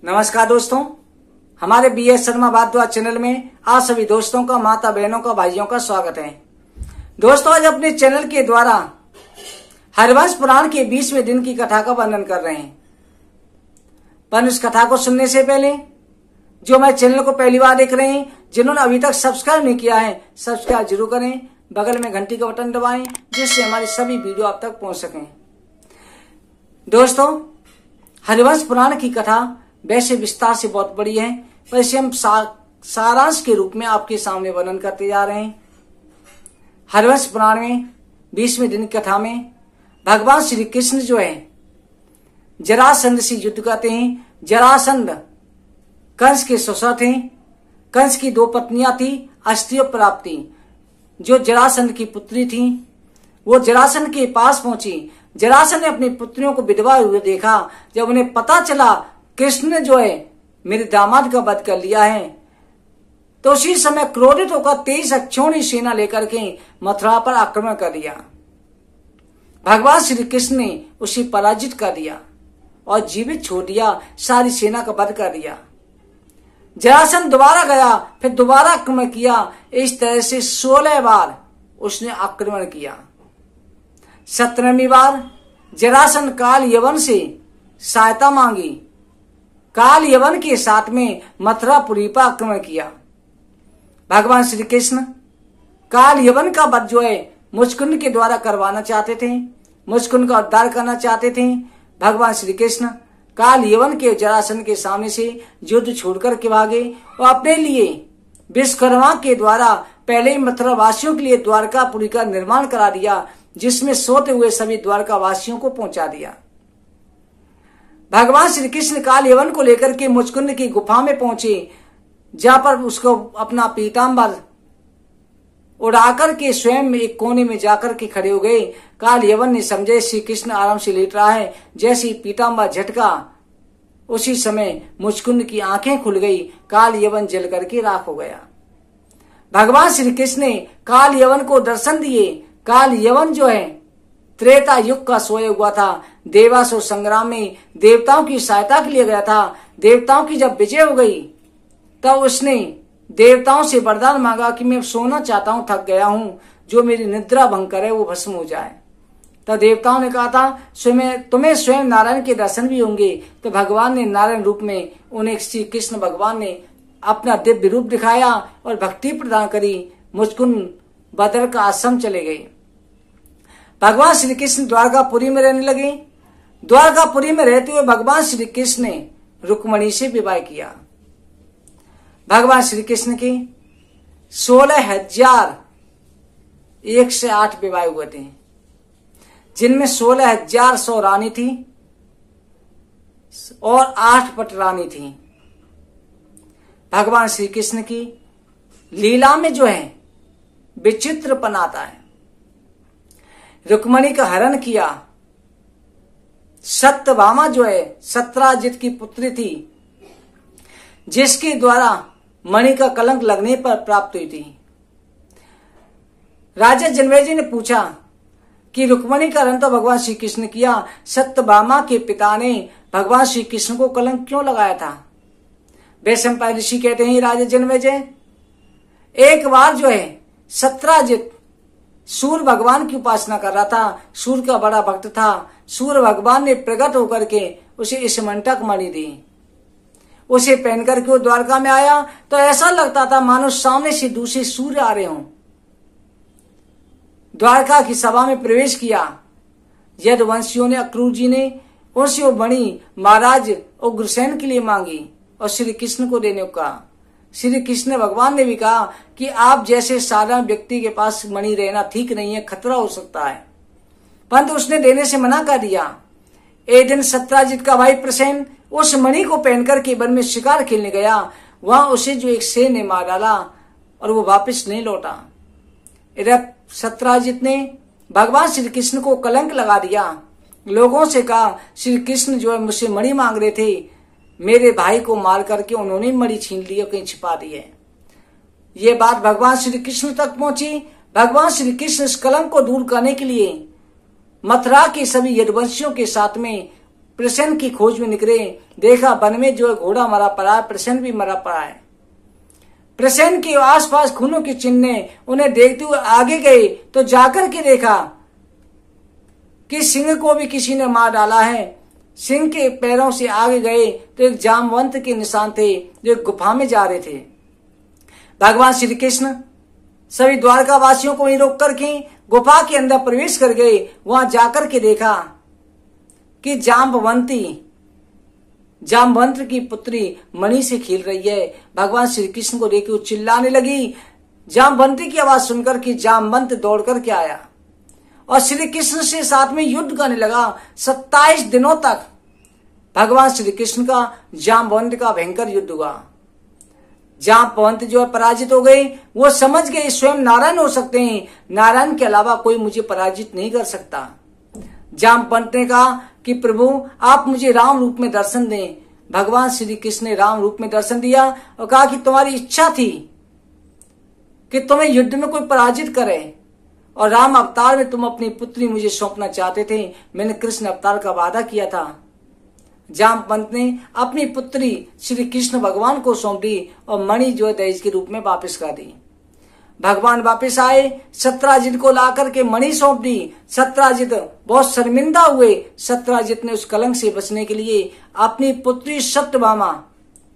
नमस्कार दोस्तों, हमारे BS शर्मा भारद्वाज चैनल में आप सभी दोस्तों का, माता बहनों का, भाइयों का स्वागत है। दोस्तों, आज अपने चैनल के द्वारा हरिवंश पुराण के 20वें दिन की कथा का वर्णन कर रहे हैं। पर इस कथा को सुनने से पहले जो हमारे चैनल को पहली बार देख रहे हैं, जिन्होंने अभी तक सब्सक्राइब नहीं किया है, सब्सक्राइब जरूर करें, बगल में घंटी का बटन दबाएं जिससे हमारी सभी वीडियो आप तक पहुंच सकें। दोस्तों, हरिवंश पुराण की कथा वैसे विस्तार से बहुत बड़ी है, पर इसे हम सारांश के रूप में आपके सामने वर्णन करते जा रहे हैं। हरिवंश पुराण में 20वें दिन की कथा में भगवान श्री कृष्ण जो है जरासंध से युद्ध करते हैं। जरासंध कंस के ससुर थे। कंस की 2 पत्नियां थी, अस्त्रियों प्राप्ति। जो जरासंध की पुत्री थी वो जरासंध के पास पहुंची। जरासंध ने अपनी पुत्रियों को विधवा हुए देखा। जब उन्हें पता चला कृष्ण ने जो है मेरे दामाद का वध कर लिया है, तो उसी समय क्रोधित होकर 23 अक्षौणी सेना लेकर के मथुरा पर आक्रमण कर दिया। भगवान श्री कृष्ण ने उसे पराजित कर दिया और जीवित छोड़ दिया, सारी सेना का वध कर दिया। जरासंध दोबारा गया, फिर दोबारा आक्रमण किया। इस तरह से 16 बार उसने आक्रमण किया। 17वीं बार जरासंध काल यवन से सहायता मांगी। काल यवन के साथ में मथुरापुरी पर आक्रमण किया। भगवान श्री कृष्ण काल यवन का वध जो है मुचकुंद के द्वारा करवाना चाहते थे, मुचकुंद का उद्धार करना चाहते थे। भगवान श्री कृष्ण काल यवन के जरासंध के सामने से युद्ध छोड़कर के भागे और अपने लिए विश्वकर्मा के द्वारा पहले ही मथुरा वासियों के लिए द्वारकापुरी का निर्माण करा दिया, जिसमें सोते हुए सभी द्वारका वासियों को पहुंचा दिया। भगवान श्री कृष्ण काल यवन को लेकर के मुचकुंद की गुफा में पहुंचे, जहां पर उसको अपना पीतांबर उड़ाकर के स्वयं एक कोने में जाकर के खड़े हो गए। काल यवन ने समझे श्री कृष्ण आराम से लेट रहा है। जैसे ही पीतांबर झटका, उसी समय मुचकुंद की आंखें खुल गई। काल यवन जल करके राख हो गया। भगवान श्री कृष्ण ने काल यवन को दर्शन दिए। काल यवन जो है त्रेता युग का सोया हुआ था। देवासुर संग्राम में देवताओं की सहायता के लिए गया था। देवताओं की जब विजय हो गई तब उसने देवताओं से वरदान मांगा कि मैं सोना चाहता हूं, थक गया हूं, जो मेरी निद्रा भंग करे वो भस्म हो जाए। तब देवताओं ने कहा था तुम्हें स्वयं नारायण के दर्शन भी होंगे। तो भगवान ने नारायण रूप में उन्हें श्री कृष्ण भगवान ने अपना दिव्य रूप दिखाया और भक्ति प्रदान करी। मुचकुंद बदर का आश्रम चले गए। भगवान श्री कृष्ण द्वारकापुरी में रहने लगे। द्वारकापुरी में रहते हुए भगवान श्री कृष्ण ने रुक्मणी से विवाह किया। भगवान श्री कृष्ण के 16,001 विवाह हुए थे, जिनमें 16,100 रानी थी और 8 पट रानी थी। भगवान श्री कृष्ण की लीला में जो है विचित्रपन आता है। रुक्मणी का हरण किया। सत्यभामा जो है सत्राजित की पुत्री थी, जिसके द्वारा मणि का कलंक लगने पर प्राप्त हुई थी। राजा जनमेजय ने पूछा कि रुक्मणी का हरण तो भगवान श्री कृष्ण ने किया, सत्यभामा के पिता ने भगवान श्री कृष्ण को कलंक क्यों लगाया था? वैशंपायन ऋषि कहते हैं, राजा जनमेजय, एक बार जो है सत्राजित सूर्य भगवान की उपासना कर रहा था। सूर्य का बड़ा भक्त था। सूर्य भगवान ने प्रकट होकर के उसे स्मंटक मणि दी। उसे पहन करके वो द्वारका में आया तो ऐसा लगता था मानो सामने से दूसरे सूर्य आ रहे हों। द्वारका की सभा में प्रवेश किया। यदुवंशियों ने, अक्रूर जी ने उनसे वो मणि महाराज उग्रसेन के लिए मांगी और श्री कृष्ण को देने को कहा। श्री कृष्ण भगवान ने भी कहा कि आप जैसे साधारण व्यक्ति के पास मणि रहना ठीक नहीं है, खतरा हो सकता है, परंतु उसने देने से मना कर दिया। एक दिन सत्राजित का भाई प्रसेन उस मणि को पहनकर के वन में शिकार खेलने गया। वहां उसे जो एक शेर ने मार डाला और वो वापस नहीं लौटा। इधर सत्राजित ने भगवान श्री कृष्ण को कलंक लगा दिया। लोगों से कहा श्री कृष्ण जो है मुझसे मणि मांग रहे थे, मेरे भाई को मार करके उन्होंने मणि छीन ली और कहीं छिपा दी है। ये बात भगवान श्री कृष्ण तक पहुंची। भगवान श्री कृष्ण इस कलंक को दूर करने के लिए मथुरा के सभी यदुवंशियों के साथ में प्रसन्न की खोज में निकले। देखा वन में जो घोड़ा मरा पड़ा है, प्रसन्न भी मरा पड़ा है। प्रसन्न के आसपास खूनों के चिन्ह उन्हें देखते हुए आगे गए तो जाकर के देखा कि सिंह को भी किसी ने मार डाला है। सिंह के पैरों से आगे गए तो एक जामवंत के निशान थे जो एक गुफा में जा रहे थे। भगवान श्री कृष्ण सभी द्वारका वासियों को वहीं रोक करके गुफा के अंदर प्रवेश कर गए। वहां जाकर के देखा कि जामवंत की पुत्री मणि से खेल रही है। भगवान श्री कृष्ण को देखकर चिल्लाने लगी। जामवंती की आवाज सुनकर कि जामवंत दौड़ करके आया और श्री कृष्ण से साथ में युद्ध करने लगा। 27 दिनों तक भगवान श्री कृष्ण का जामवंत का भयंकर युद्ध हुआ। जामवंत जो है पराजित हो गए। वो समझ गए स्वयं नारायण हो सकते हैं, नारायण के अलावा कोई मुझे पराजित नहीं कर सकता। जामवंत ने कहा कि प्रभु आप मुझे राम रूप में दर्शन दें। भगवान श्री कृष्ण ने राम रूप में दर्शन दिया और कहा कि तुम्हारी इच्छा थी कि तुम्हें युद्ध में कोई पराजित करे और राम अवतार में तुम अपनी पुत्री मुझे सौंपना चाहते थे। मैंने कृष्ण अवतार का वादा किया था। जामवंत ने अपनी पुत्री श्री कृष्ण भगवान को सौंप दी और मणि जो है दहेज के रूप में वापस कर दी। भगवान वापस आए, सत्राजित को ला करके मणि सौंप दी। सत्राजित बहुत शर्मिंदा हुए। सत्राजित ने उस कलंक से बचने के लिए अपनी पुत्री सत्यभामा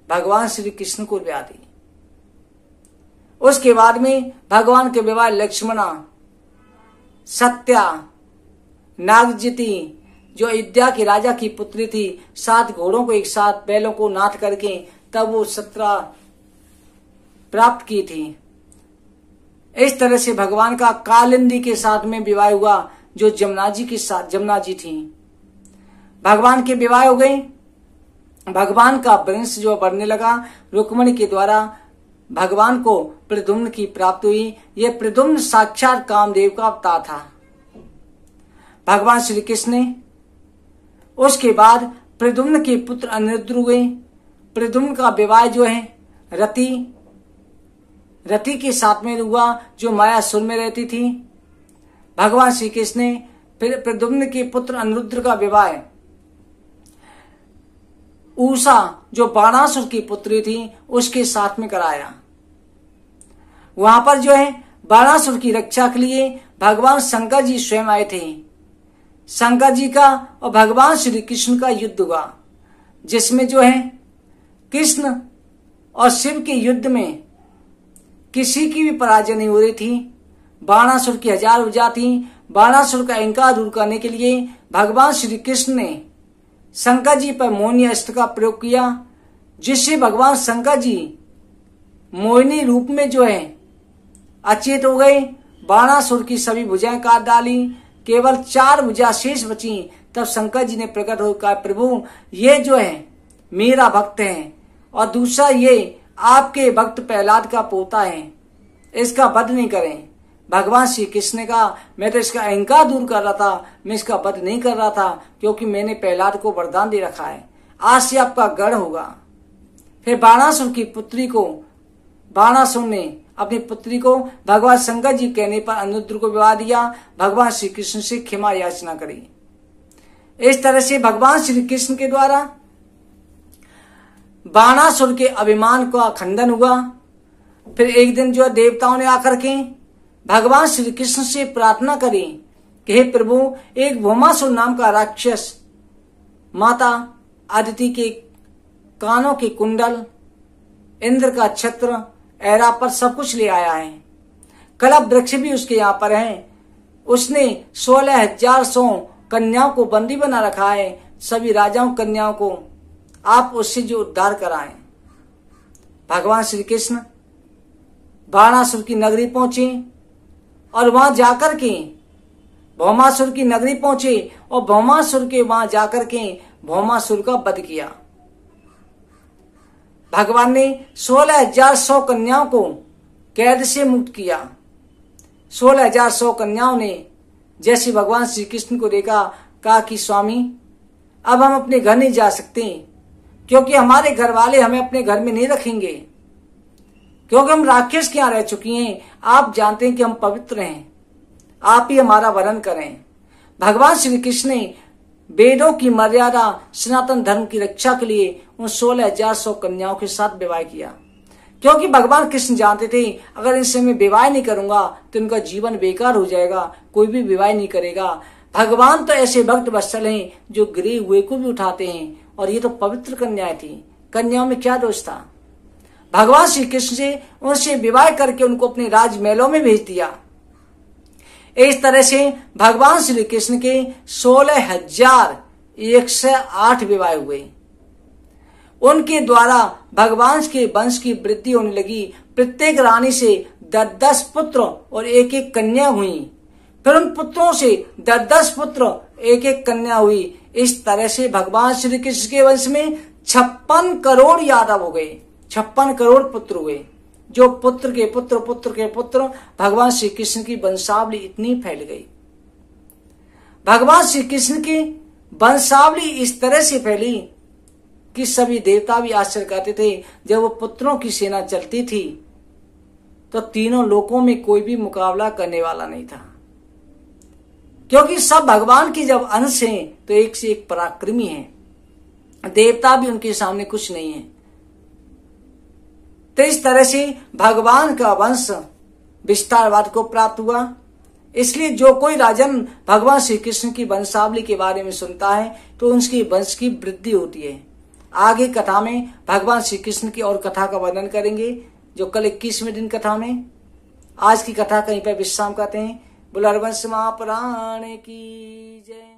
भगवान श्री कृष्ण को ब्याह दी। उसके बाद में भगवान के विवाह लक्ष्मणा, सत्या, नागजिति जो अयोध्या के राजा की पुत्री थी, 7 घोड़ों को एक साथ बैलों को नाथ करके तब वो सत्रा प्राप्त की थी। इस तरह से भगवान का कालिंदी के साथ में विवाह हुआ जो जमुना जी थी। भगवान के विवाह हो गए। भगवान का वंश जो बढ़ने लगा। रुक्मिणी के द्वारा भगवान को प्रद्युम्न की प्राप्ति हुई। यह प्रद्युम्न साक्षात कामदेव का अवतार था। भगवान श्री कृष्ण ने उसके बाद प्रद्युम्न के पुत्र अनिरुद्ध हुए। प्रद्युम्न का विवाह जो है रति के साथ में हुआ जो मायासुर में रहती थी। भगवान श्री कृष्ण ने फिर प्रद्युम्न के पुत्र अनिरुद्ध का विवाह उषा जो बाणासुर की पुत्री थी उसके साथ में कराया। वहां पर जो है बाणासुर की रक्षा के लिए भगवान शंकर जी स्वयं आए थे। शंकर जी का और भगवान श्री कृष्ण का युद्ध हुआ जिसमें जो है कृष्ण और शिव के युद्ध में किसी की भी पराजय नहीं हो रही थी। बाणासुर की 1000 भुजा थी। बाणासुर का अहंकार दूर करने के लिए भगवान श्री कृष्ण ने शंकर जी पर मोहिनी अस्त्र का प्रयोग किया जिससे भगवान शंकर जी मोहिनी रूप में जो है अचेत हो गए। बाणासुर की सभी भुजाएं काट डाली, केवल 4 भुजा शेष बची। तब शंकर जी ने प्रकट होकर कहा प्रभु ये जो है मेरा भक्त है और दूसरा ये आपके भक्त प्रहलाद का पोता है, इसका वध नहीं करें। भगवान श्री कृष्ण ने कहा मैं तो इसका अहंकार दूर कर रहा था, मैं इसका वध नहीं कर रहा था क्योंकि मैंने प्रहलाद को वरदान दे रखा है, आज से आपका गढ़ होगा। फिर बाणासुर ने अपनी पुत्री को भगवान शंकर जी कहने पर अनिरुद्ध को विवाह दिया। भगवान श्री कृष्ण से क्षमा याचना करी। इस तरह से भगवान श्री कृष्ण के द्वारा बाणासुर के अभिमान का खंडन हुआ। फिर एक दिन जो देवताओं ने आकर के भगवान श्री कृष्ण से प्रार्थना करी कि हे प्रभु एक भौमासुर नाम का राक्षस माता आदिति के कानों के कुंडल, इंद्र का छत्र, ऐरावत सब कुछ ले आया है। कलप वृक्ष भी उसके यहाँ पर है। उसने 16,100 कन्याओं को बंदी बना रखा है। सभी राजाओं कन्याओं को आप उससे जो उद्धार कराएं। भगवान श्री कृष्ण बाणासुर की नगरी पहुंचे और वहां जाकर के भौमासुर की नगरी पहुंचे और भौमासुर के वहां जाकर के भौमासुर का वध किया। भगवान ने 16,100 कन्याओं को कैद से मुक्त किया। 16,100 कन्याओं ने जैसे भगवान श्री कृष्ण को देखा कहा कि स्वामी अब हम अपने घर नहीं जा सकते क्योंकि हमारे घर वाले हमें अपने घर में नहीं रखेंगे क्योंकि हम राक्षस के यहाँ रह चुकी हैं। आप जानते हैं कि हम पवित्र हैं, आप ही हमारा वरण करें। भगवान श्री कृष्ण ने वेदों की मर्यादा सनातन धर्म की रक्षा के लिए उन 16,100 कन्याओं के साथ विवाह किया, क्योंकि भगवान कृष्ण जानते थे अगर इनसे मैं विवाह नहीं करूंगा तो इनका जीवन बेकार हो जाएगा, कोई भी विवाह नहीं करेगा। भगवान तो ऐसे भक्त वत्सल हैं जो गिरे हुए को भी उठाते हैं, और ये तो पवित्र कन्याएं थी। कन्याओं में क्या दोष था? भगवान श्री कृष्ण से उनसे विवाह करके उनको अपने राजमहलों में भेज दिया। इस तरह से भगवान श्री कृष्ण के 16,108 विवाह हुए। उनके द्वारा भगवान के वंश की वृद्धि होने लगी। प्रत्येक रानी से 10-10 पुत्र और 1-1 कन्या हुई। फिर उन पुत्रों से 10-10 पुत्र 1-1 कन्या हुई। इस तरह से भगवान श्री कृष्ण के वंश में 56 करोड़ यादव हो गए। 56 करोड़ पुत्र हुए, जो पुत्र के पुत्र पुत्र के पुत्र। भगवान श्री कृष्ण की वंशावली इतनी फैल गई। भगवान श्री कृष्ण की वंशावली इस तरह से फैली कि सभी देवता भी आश्चर्य करते थे। जब वो पुत्रों की सेना चलती थी तो तीनों लोकों में कोई भी मुकाबला करने वाला नहीं था, क्योंकि सब भगवान की जब अंश हैं तो एक से एक पराक्रमी हैं। देवता भी उनके सामने कुछ नहीं है। तो इस तरह से भगवान का वंश विस्तारवाद को प्राप्त हुआ। इसलिए जो कोई राजन भगवान श्री कृष्ण की वंशावली के बारे में सुनता है तो उनकी वंश की वृद्धि होती है। आगे कथा में भगवान श्री कृष्ण की और कथा का वर्णन करेंगे, जो कल 21वें दिन कथा में। आज की कथा कहीं पर विश्राम करते हैं। बुलारवंश महापुराण की जय।